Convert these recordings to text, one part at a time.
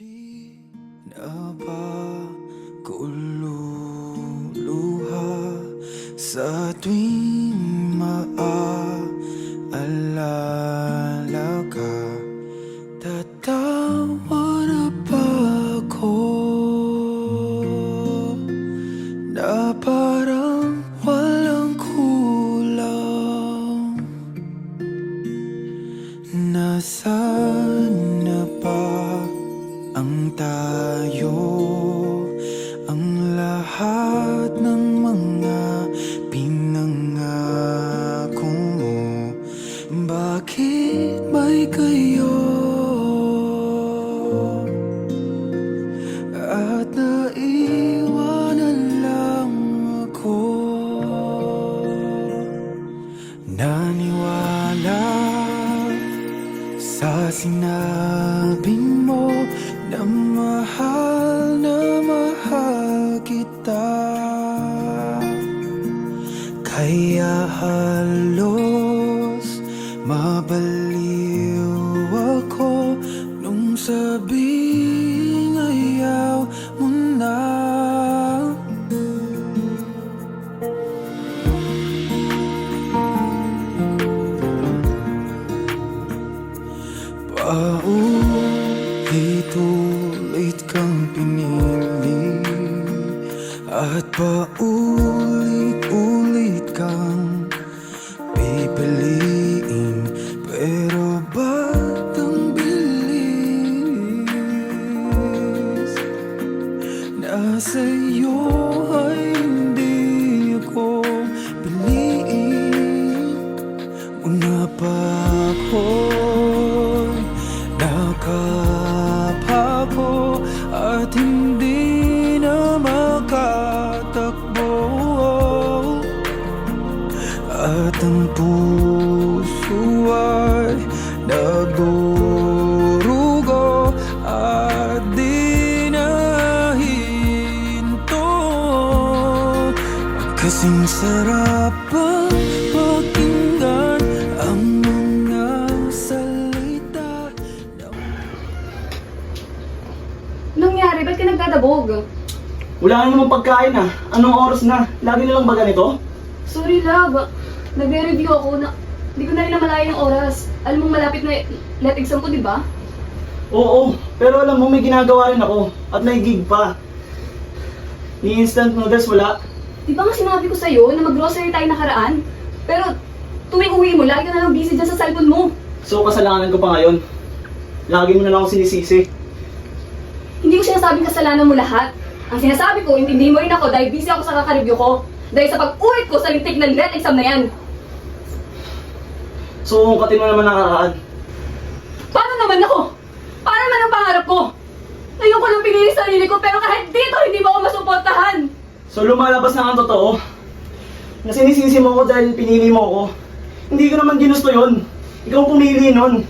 Hindi na ba ko luluha sa tuwing maaalala ka? Tatawa na ba ako na parang walang kulang? Nasaan na ba ang tayo, ang lahat ng mga pinangako mo? Bakit may kayo at naiwanan lang ako? Naniwala sa sinabing mo na mahal kita, kaya halos mabaliw ako nung sabing ayaw mo na. Paulit-ulit kang pinili at paulit-ulit kang pipiliin, pero ba't ang bilis? Nasa iyo ay hindi ako piliin. Una pa ako'y nakapako at hindi na makatakbo, at ang puso ay nagdurugo at di nahinto. Kasing sarap ang pakinggan ang mga salita. Nangyari? Ba't ka nagdadabog? Wala na namang pagkain ah. Anong oras na? Lagi na lang ba ganito? Sorry, love. Nagre-review ako na hindi ko na rin namalayan yung oras. Alam mong malapit na let exam ko, di ba? Oo, pero alam mo may ginagawa rin ako. At may gig pa. Ni instant noodles wala. Di ba nga sinabi ko sa'yo na mag-grocery tayo nakaraan? Pero tuwing uwi mo, lagi ka na lang busy dyan sa cellphone mo. So kasalanan ko pa ngayon. Lagi mo na lang ako sinisisi. Hindi ko sinasabing kasalanan mo lahat. Ang sinasabi ko, intindihin mo rin ako dahil busy ako sa kaka-review ko. Dahil sa pag-ulit ko sa lintik ng let exam na yan. So ungkatin mo naman nakaraan. Paano naman ako? Paano naman ang pangarap ko? Ngayon ko lang pinili sa sarili ko pero kahit dito hindi mo ako masuportahan. So lumalabas na ang totoo. Na sinisisi mo ko dahil pinili mo ako. Hindi ko naman ginusto yon. Ikaw pumili nun.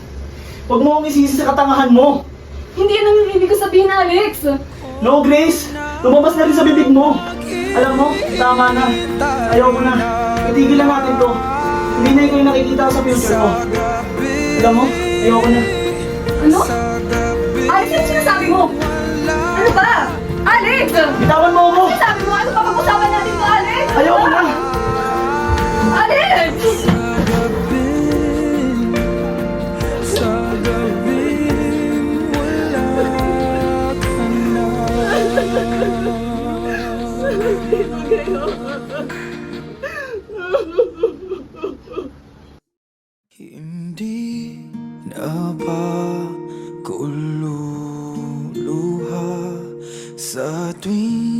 Huwag mo akong isisi sa katangahan mo. Hindi yan ang ibig ko sabihin, Alex. No, Grace! Lumabas na rin sa bibig mo! Alam mo, tama na. Ayaw ko na. Itigil lang natin to. Hindi na ikaw yung nakikita sa future mo. Alam mo, ayaw ko na. Ano? Alex, ano sinasabi mo? Ano ba? Alex! Bitawan mo ako! Ano sabi mo? Ano pa pag-usapan natin to, Alex? Ayaw ko na! Alex! Hindi na ba ko luluha sa tuwing